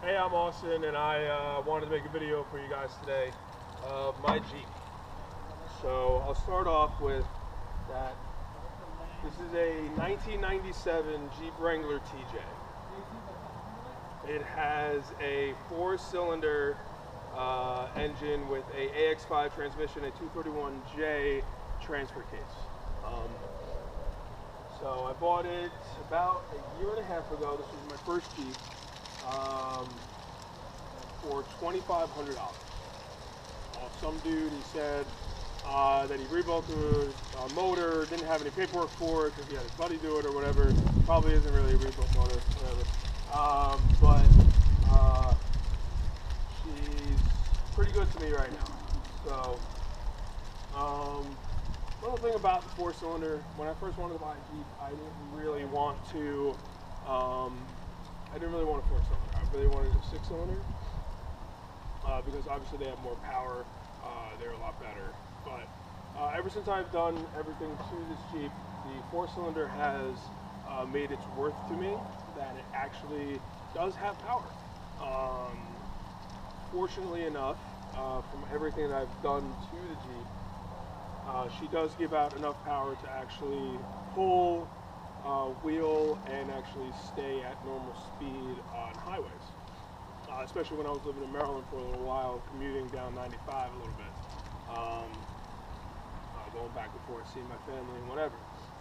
Hey, I'm Austin, and I wanted to make a video for you guys today of my Jeep. So I'll start off with that. This is a 1997 Jeep Wrangler TJ. It has a 4-cylinder engine with a AX5 transmission, a 231J transfer case. So I bought it about a year and a half ago. This was my first Jeep. For $2,500. Some dude, he said that he rebuilt the motor, didn't have any paperwork for it because he had his buddy do it or whatever. Probably isn't really a rebuilt motor, whatever. She's pretty good to me right now. So, little thing about the 4-cylinder, when I first wanted to buy a Jeep, I didn't really want a 4-cylinder. I really wanted a 6-cylinder because obviously they have more power. They're a lot better. But ever since I've done everything to this Jeep, the 4-cylinder has made its worth to me that it actually does have power. Fortunately enough, from everything that I've done to the Jeep, she does give out enough power to actually pull, wheel, and actually stay at normal speed on highways. Especially when I was living in Maryland for a little while, commuting down 95 a little bit. Going back and forth, seeing my family and whatever.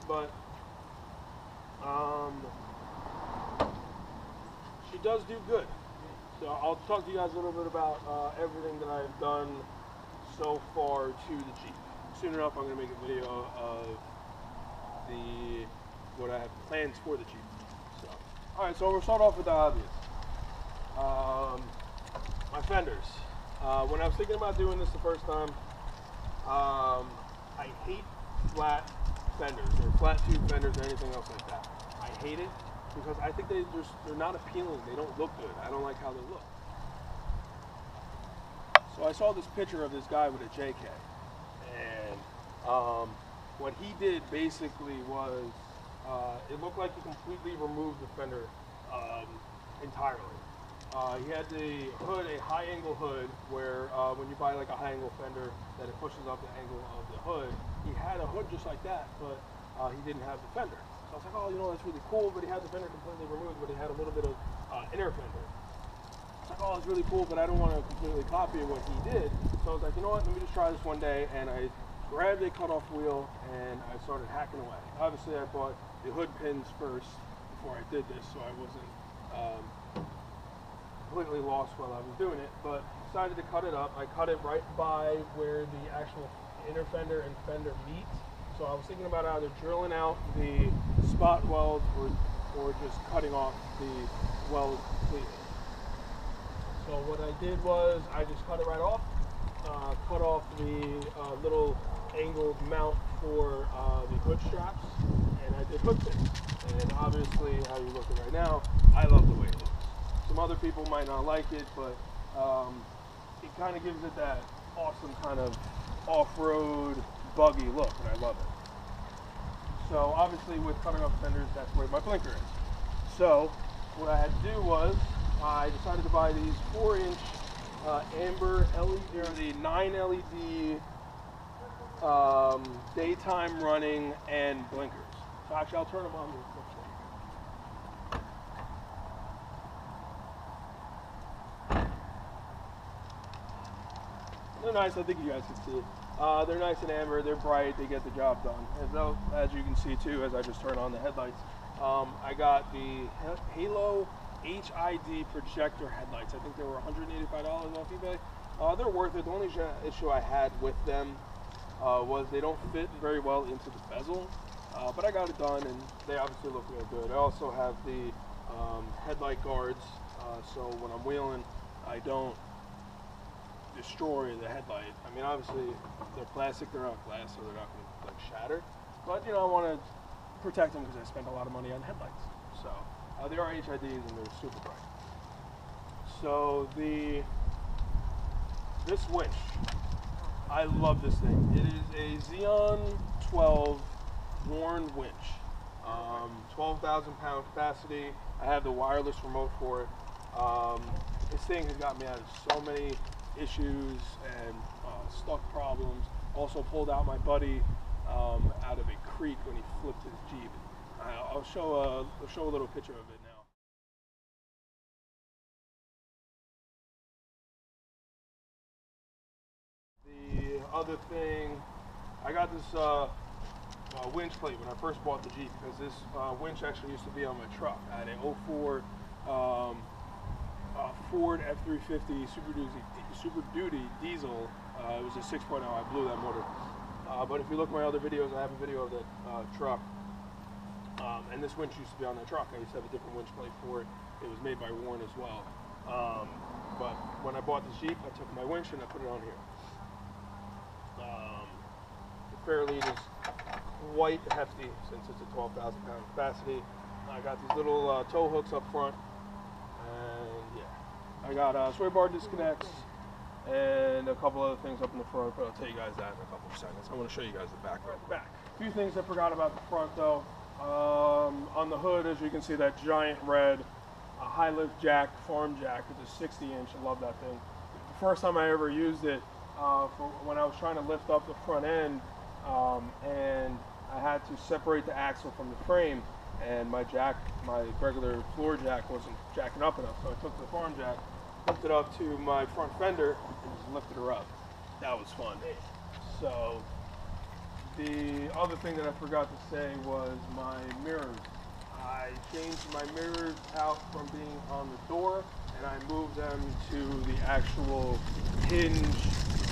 But she does do good. So I'll talk to you guys a little bit about everything that I've done so far to the Jeep. Soon enough, I'm going to make a video of what I have plans for the Jeep. So, all right, so we'll start off with the obvious. My fenders. When I was thinking about doing this the first time, I hate flat fenders or flat tube fenders or anything else like that. I hate it because I think they're not appealing. They don't look good. I don't like how they look. So I saw this picture of this guy with a JK, and what he did basically was it looked like he completely removed the fender entirely. He had the hood, a high angle hood, where when you buy like a high angle fender that it pushes up the angle of the hood, he had a hood just like that, but he didn't have the fender. So I was like, oh, you know, that's really cool, but he had the fender completely removed, but he had a little bit of inner fender. I was like, oh, it's really cool, but I don't want to completely copy what he did. So I was like, you know what, let me just try this one day, and I grabbed a cutoff wheel and I started hacking away. Obviously I bought the hood pins first before I did this, so I wasn't completely lost while I was doing it, but decided to cut it up. I cut it right by where the actual inner fender and fender meet. So I was thinking about either drilling out the spot weld or just cutting off the weld completely. So what I did was I just cut it right off, cut off the little angled mount for the hood straps, and I did hood pins. And obviously, how you're looking right now, I love the way it looks. Some other people might not like it, but it kind of gives it that awesome kind of off-road buggy look, and I love it. So obviously with cutting off fenders, that's where my blinker is. So what I had to do was I decided to buy these 4-inch amber LED, or the 9 LED daytime running and blinkers. So actually I'll turn them on real quick. They're nice, I think you guys can see it. They're nice and amber, they're bright, they get the job done. As you can see too, as I just turn on the headlights, I got the Halo HID Projector headlights. I think they were $185 off eBay. They're worth it. The only issue I had with them was they don't fit very well into the bezel, but I got it done and they obviously look real good. I also have the Headlight Guards, so when I'm wheeling, I don't destroy the headlight. I mean, obviously they're plastic, they're not glass, so they're not going to like shatter. But you know, I want to protect them because I spent a lot of money on headlights. So they are HIDs and they're super bright. So this winch, I love this thing. It is a Xeon 12 Warn winch. 12,000 pound capacity. I have the wireless remote for it. This thing has got me out of so many issues and stuck problems. Also pulled out my buddy out of a creek when he flipped his Jeep. I'll show a little picture of it now. The other thing, I got this winch plate when I first bought the Jeep, because this winch actually used to be on my truck. I had an 04 Ford F350 Super Duty diesel. It was a 6.0. I blew that motor. But if you look at my other videos, I have a video of that truck. And this winch used to be on that truck. I used to have a different winch plate for it. It was made by Warren as well. But when I bought this Jeep, I took my winch and I put it on here. Fairly just quite hefty since it's a 12,000 pound capacity. I got these little tow hooks up front, and yeah, I got sway bar disconnects and a couple other things up in the front, but I'll tell you guys that in a couple of seconds. I want to show you guys the back right back. A few things I forgot about the front though. On the hood, as you can see, that giant red high lift jack, farm jack with a 60 inch. I love that thing. The first time I ever used it, for when I was trying to lift up the front end, and I had to separate the axle from the frame, and my regular floor jack wasn't jacking up enough, so I took the farm jack, lifted it up to my front fender, and just lifted her up. That was fun. So the other thing that I forgot to say was my mirrors. I changed my mirrors out from being on the door, and I moved them to the actual hinge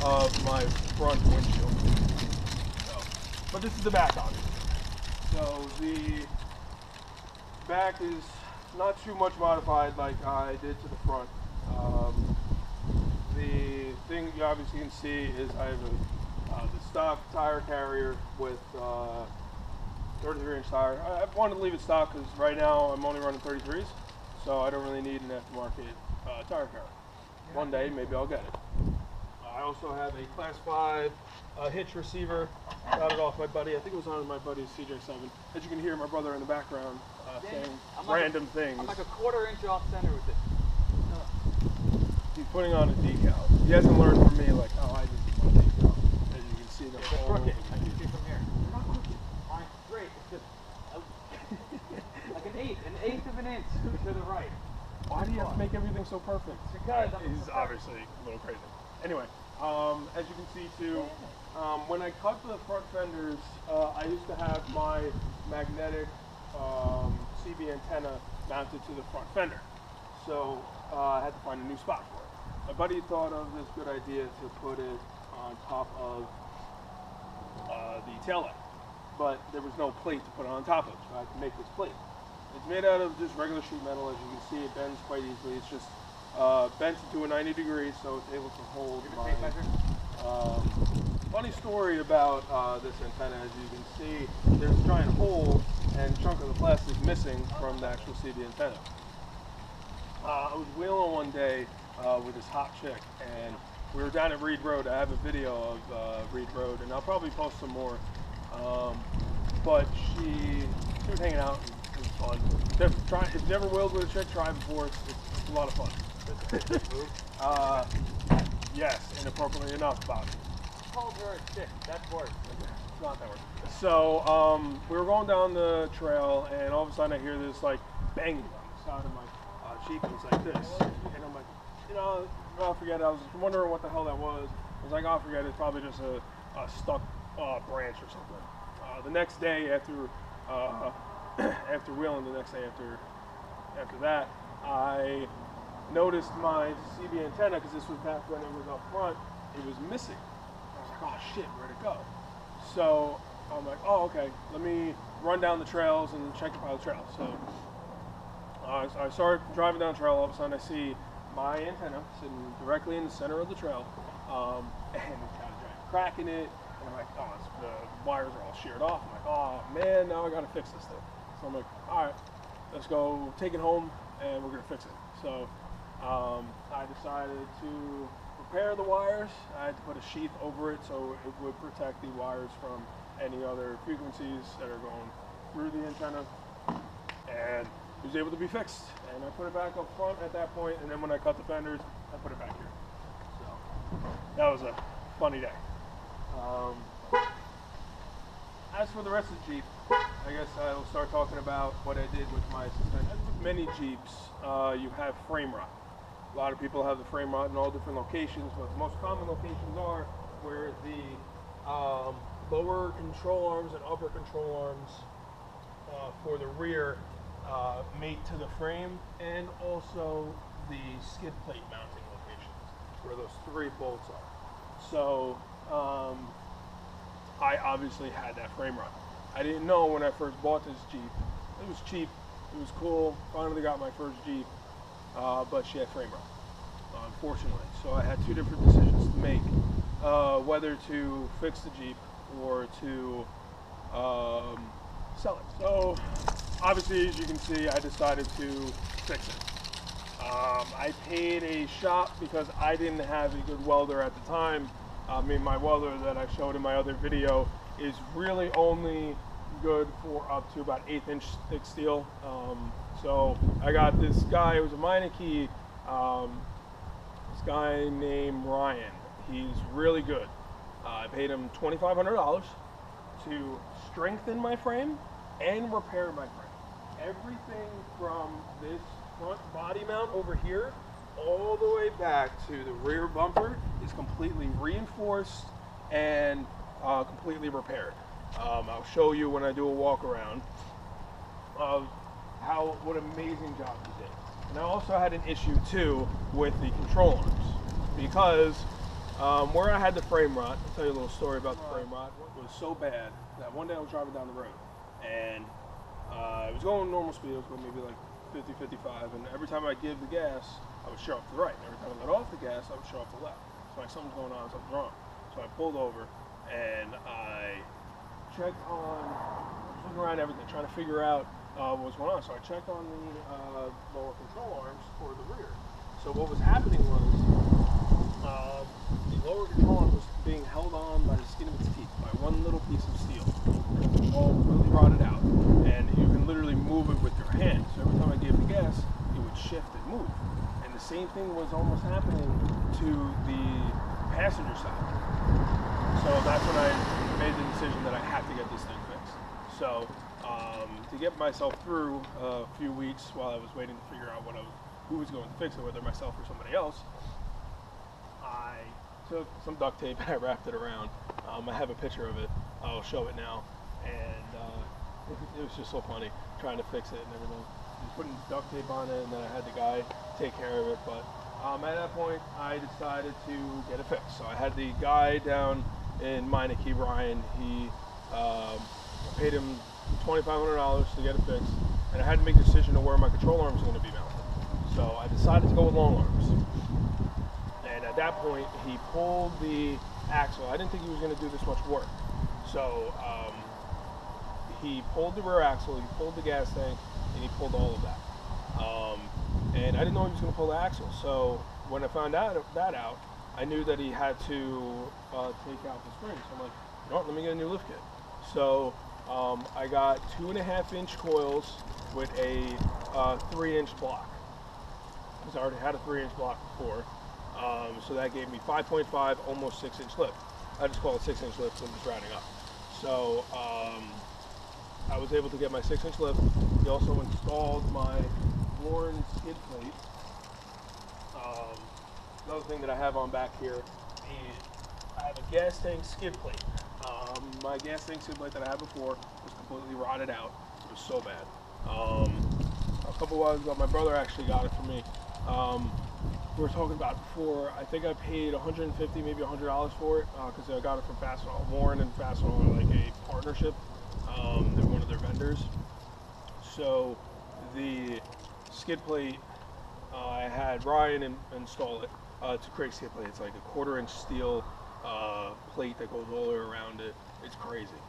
of my front windshield. But this is the back, obviously. So the back is not too much modified like I did to the front. The thing you obviously can see is I have the stock tire carrier with 33 inch tire. I wanted to leave it stock because right now I'm only running 33s, so I don't really need an aftermarket tire carrier. One day maybe I'll get it. I also have a Class 5 hitch receiver. Got it off my buddy. I think it was on my buddy's CJ7. As you can hear, my brother in the background saying random things. I'm like a quarter inch off center with it. He's putting on a decal. He hasn't learned from me like how I did my decal. As you can see, the whole crooked. I can see from here. It's not crooked. Mine's straight. It's just like an eighth of an inch to the right. Why do you have to make everything so perfect? Because he's obviously a little crazy. Anyway, as you can see too, when I cut the front fenders, I used to have my magnetic CB antenna mounted to the front fender. So I had to find a new spot for it. My buddy thought of this good idea to put it on top of the tail light, but there was no plate to put it on top of, so I had to make this plate. It's made out of just regular sheet metal. As you can see, it bends quite easily. It's just bent into a 90 degrees, so it's able to hold my funny story about this antenna. As you can see, there's a giant hole and a chunk of the plastic missing from the actual CB antenna. I was wheeling one day with this hot chick, and we were down at Reed Road. I have a video of Reed Road, and I'll probably post some more. But she was hanging out, and it was fun. If you've never wheeled with a chick, try it before. It's a lot of fun. Yes, inappropriately enough, Bob. Called her a chick. That's worse. It's not that worse. So we were going down the trail, and all of a sudden I hear this like banging on the side of my Jeep. It was like this, and I'm like, I'll forget it. I was wondering what the hell that was. I was like, I'll forget it. It's probably just a stuck branch or something. The next day after wheeling, the next day after that, I noticed my CB antenna, because this was back when it was up front, it was missing. I was like, oh shit, where'd it go? So I'm like, oh okay, let me run down the trails and check the pile of trails. So I started driving down the trail. All of a sudden I see my antenna sitting directly in the center of the trail, and it's got a giant crack in it, and I'm like, oh, the wires are all sheared off. I'm like, oh man, now I gotta fix this thing. So I'm like, all right, let's go take it home and we're gonna fix it. So I decided to repair the wires. I had to put a sheath over it so it would protect the wires from any other frequencies that are going through the antenna, and it was able to be fixed. And I put it back up front at that point, and then when I cut the fenders, I put it back here. So that was a funny day. As for the rest of the Jeep, I guess I will start talking about what I did with my suspension. As with many Jeeps, you have frame rot. A lot of people have the frame rot in all different locations, but the most common locations are where the lower control arms and upper control arms for the rear mate to the frame, and also the skid plate mounting locations where those 3 bolts are. So I obviously had that frame rot. I didn't know when I first bought this Jeep. It was cheap, it was cool, finally got my first Jeep, but she had frame rot, unfortunately. So I had 2 different decisions to make, whether to fix the Jeep or to sell it. So obviously, as you can see, I decided to fix it. I paid a shop because I didn't have a good welder at the time. I mean, my welder that I showed in my other video is really only good for up to about 1/8 inch thick steel. So I got this guy, it was a Meineke, this guy named Ryan. He's really good. I paid him $2,500 to strengthen my frame and repair my frame. Everything from this front body mount over here all the way back to the rear bumper is completely reinforced and completely repaired. I'll show you when I do a walk around of what an amazing job he did. And I also had an issue too with the control arms, because where I had the frame rot, I'll tell you a little story about the frame rot. It was so bad that one day I was driving down the road, and I was going normal speed. I was going maybe like 50, 55, and every time I give the gas, I would shut off to the right. Every time I let off the gas, I would shut off to the left. So like, something's going on, something's wrong. So I pulled over and I checked on, looking around everything, trying to figure out what was going on. So I checked on the lower control arms for the rear. So what was happening was the lower control arm was being held on by the skin of its teeth by one little piece of steel. It was all really rotted out, and you can literally move it with your hand. So every time I gave the gas, it would shift and move. And the same thing was almost happening to the passenger side. So that's when I made the decision that I have to get this thing fixed. So to get myself through a few weeks while I was waiting to figure out who was going to fix it, whether myself or somebody else, I took some duct tape and I wrapped it around. I have a picture of it. I'll show it now. And it was just so funny trying to fix it and everything. Just putting duct tape on it, and then I had the guy take care of it. But at that point, I decided to get it fixed. So I had the guy down in Meineke, Ryan. He paid him $2,500 to get it fixed, and I had to make a decision of where my control arms were going to be mounted. So I decided to go with long arms. And at that point, he pulled the axle. I didn't think he was going to do this much work. So he pulled the rear axle, he pulled the gas tank, and he pulled all of that. And I didn't know he was going to pull the axle. So when I found that out, I knew that he had to take out the spring. So I'm like, you know what, let me get a new lift kit. So I got 2.5 inch coils with a 3-inch block, because I already had a 3-inch block before. So that gave me 5.5, almost 6-inch lift. I just call it 6-inch lift, so I'm just rounding up. So I was able to get my 6-inch lift. He also installed my worn skid plate. Another thing that I have on back here, I have a gas tank skid plate. My gas tank skid plate that I had before was completely rotted out. It was so bad. A couple whiles ago, my brother actually got it for me. We were talking about before, I think I paid $150, maybe $100 for it, because I got it from Fastenal. Warren and Fastenal are like a partnership. They're one of their vendors. So the skid plate, I had Ryan install it to create skid plate. It's like a 1/4-inch steel plate that goes all the way around it. It's crazy.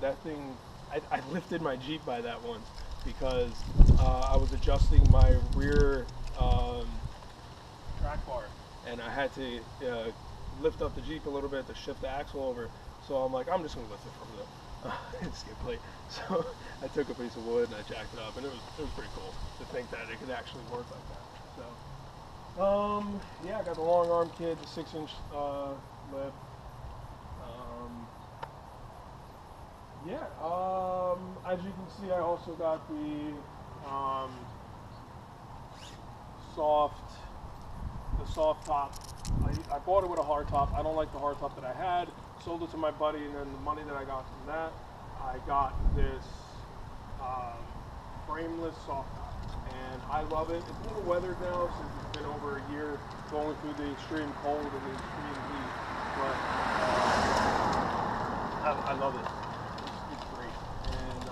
That thing, I lifted my Jeep by that once, because I was adjusting my rear track bar, and I had to lift up the Jeep a little bit to shift the axle over. So I'm like, I'm just gonna lift it from the skid plate. So I took a piece of wood and I jacked it up, and it was pretty cool to think that it could actually work like that. So Yeah, I got the long arm kit, the 6-inch lip. Yeah, as you can see, I also got the soft top. I bought it with a hard top. I don't like the hard top that I had. Sold it to my buddy, and then the money that I got from that, I got this frameless soft top, and I love it. It's a little weathered now since it's been over a year going through the extreme cold and the extreme heat, but I love it. It's great. And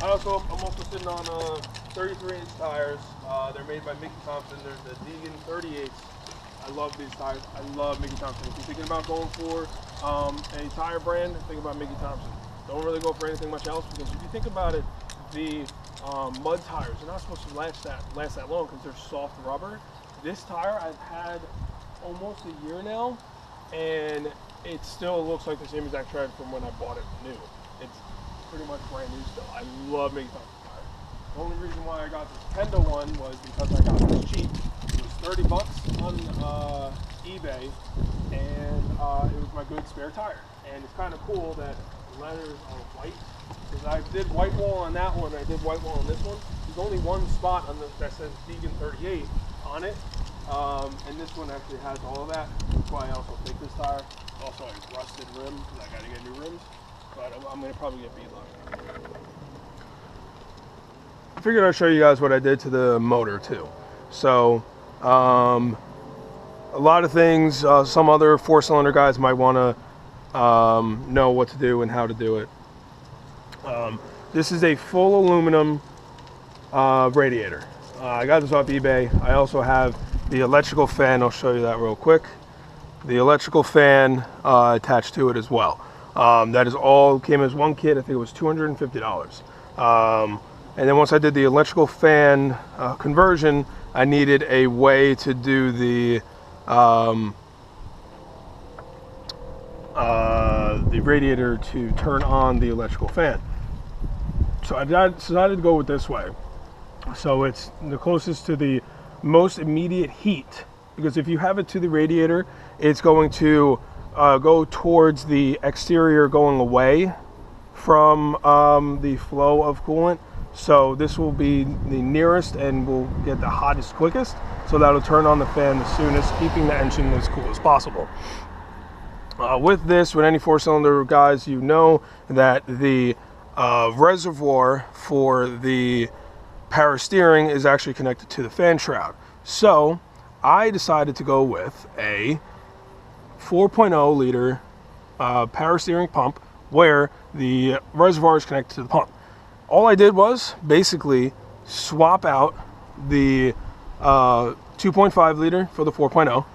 I'm also sitting on 33-inch tires. They're made by Mickey Thompson. They're the Deegan 38s. I love these tires. I love Mickey Thompson. If you're thinking about going for a tire brand, think about Mickey Thompson. Don't really go for anything much else, because if you think about it, the mud tires are not supposed to last that long because they're soft rubber. This tire I've had almost a year now, and it still looks like the same exact tread from when I bought it new. It's pretty much brand new still. I love Mickey Thompson tires. The only reason why I got this Pendo one was because I got this cheap. It was $30 on eBay, and it was my good spare tire. And it's kind of cool that the letters are white, because I did white wall on that one, I did white wall on this one. There's only one spot on that says Deegan 38 on it, and this one actually has all of that. That's why I also take this tire. Also a rusted rim, because I got to get new rims, but I'm going to probably get beadlock. I figured I'd show you guys what I did to the motor too. So a lot of things some other 4-cylinder guys might want to know what to do and how to do it. This is a full aluminum radiator. I got this off eBay. I also have the electrical fan. I'll show you that real quick. The electrical fan attached to it as well. That is all came as one kit. I think it was $250. And then once I did the electrical fan conversion, I needed a way to do the radiator to turn on the electrical fan. So I decided to go with this way. So it's the closest to the most immediate heat, because if you have it to the radiator, it's going to go towards the exterior, going away from the flow of coolant. So this will be the nearest and will get the hottest quickest. So that'll turn on the fan the soonest, keeping the engine as cool as possible. With this, with any 4-cylinder guys, you know that the reservoir for the power steering is actually connected to the fan shroud. So I decided to go with a 4.0 liter power steering pump where the reservoir is connected to the pump. All I did was basically swap out the 2.5 liter for the 4.0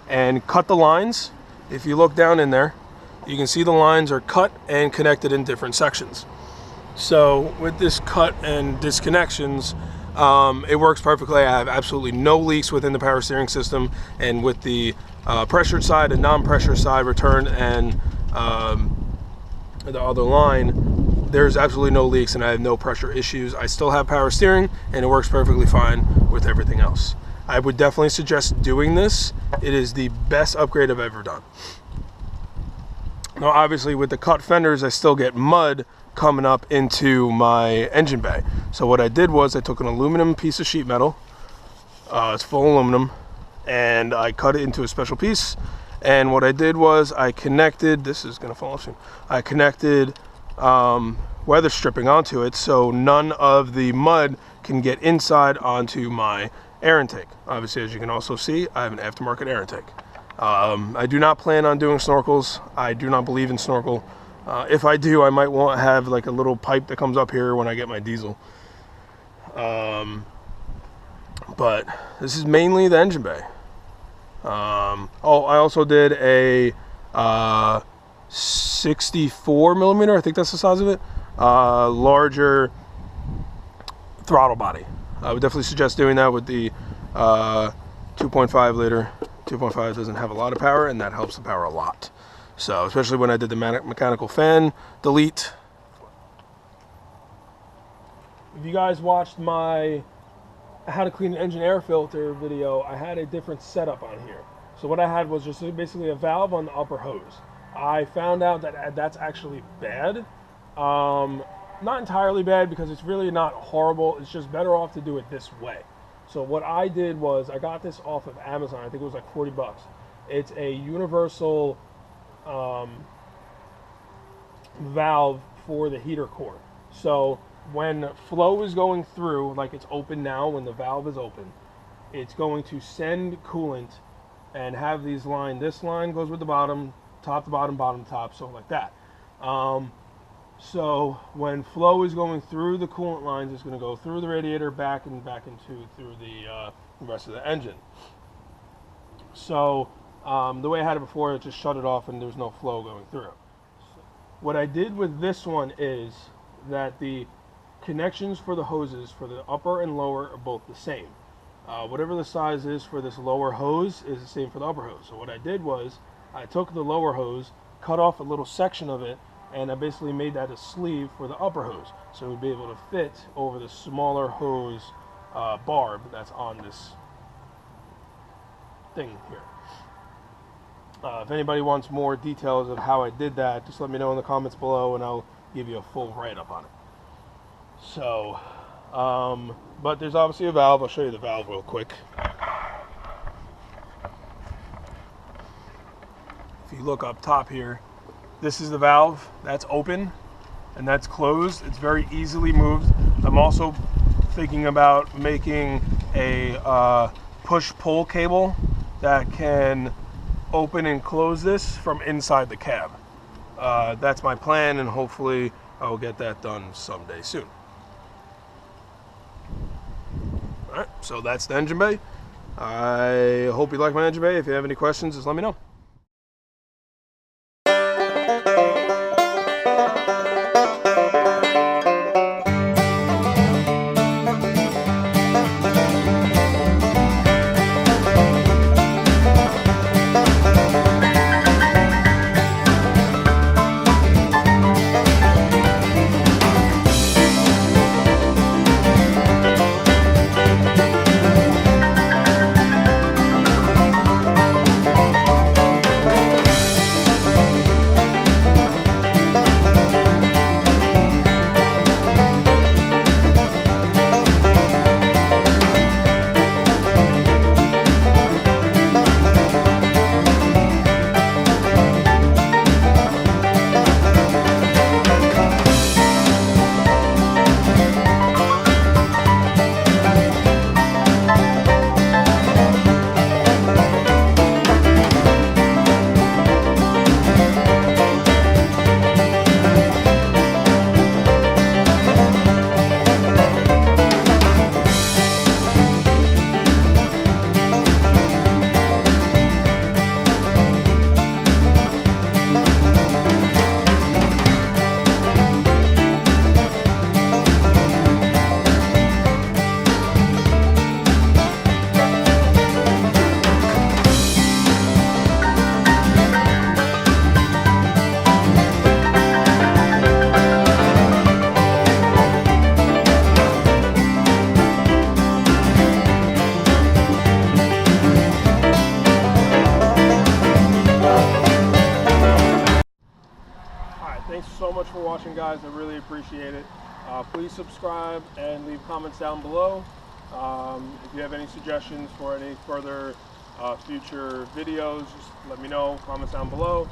and cut the lines. If you look down in there, you can see the lines are cut and connected in different sections. So with this cut and disconnections, it works perfectly. I have absolutely no leaks within the power steering system, and with the pressured side and non-pressured side return and the other line, there's absolutely no leaks and I have no pressure issues. I still have power steering and it works perfectly fine with everything else. I would definitely suggest doing this. It is the best upgrade I've ever done. Now obviously with the cut fenders, I still get mud coming up into my engine bay. So what I did was I took an aluminum piece of sheet metal, it's full aluminum, and I cut it into a special piece. And what I did was I connected, this is gonna fall off soon, I connected weather stripping onto it so none of the mud can get inside onto my air intake. Obviously, as you can also see, I have an aftermarket air intake. I do not plan on doing snorkels. I do not believe in snorkel. If I do, I might want to have like a little pipe that comes up here when I get my diesel. But this is mainly the engine bay. Oh, I also did a 64 millimeter, I think that's the size of it, larger throttle body. I would definitely suggest doing that with the 2.5 liter. 2.5 doesn't have a lot of power, and that helps the power a lot. So especially when I did the mechanical fan delete. If you guys watched my how to clean an engine air filter video, I had a different setup on here. So what I had was just basically a valve on the upper hose. I found out that that's actually bad. Not entirely bad, because it's really not horrible. It's just better off to do it this way. So what I did was, I got this off of Amazon. I think it was like 40 bucks. It's a universal valve for the heater core. So when flow is going through, like it's open now, when the valve is open, it's going to send coolant and have these line. This line goes with the bottom, top to bottom, bottom to top, so like that. So when flow is going through the coolant lines, it's going to go through the radiator, back and back into through the rest of the engine. So the way I had it before, it just shut it off and there was no flow going through. What I did with this one is that the connections for the hoses for the upper and lower are both the same. Whatever the size is for this lower hose is the same for the upper hose. So what I did was, I took the lower hose, cut off a little section of it, and I basically made that a sleeve for the upper hose, so it would be able to fit over the smaller hose barb that's on this thing here. If anybody wants more details of how I did that, just let me know in the comments below and I'll give you a full write-up on it. So, but there's obviously a valve. I'll show you the valve real quick. If you look up top here, this is the valve. That's open and that's closed. It's very easily moved. I'm also thinking about making a push-pull cable that can open and close this from inside the cab. That's my plan, and hopefully I'll get that done someday soon. Alright, so that's the engine bay. I hope you like my engine bay. If you have any questions, just let me know. Thanks so much for watching, guys. I really appreciate it. Please subscribe and leave comments down below. If you have any suggestions for any further future videos, just let me know, comments down below.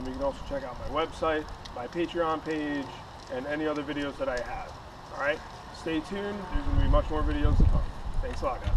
You can also check out my website, my Patreon page, and any other videos that I have. Alright, stay tuned. There's going to be much more videos to come. Thanks a lot, guys.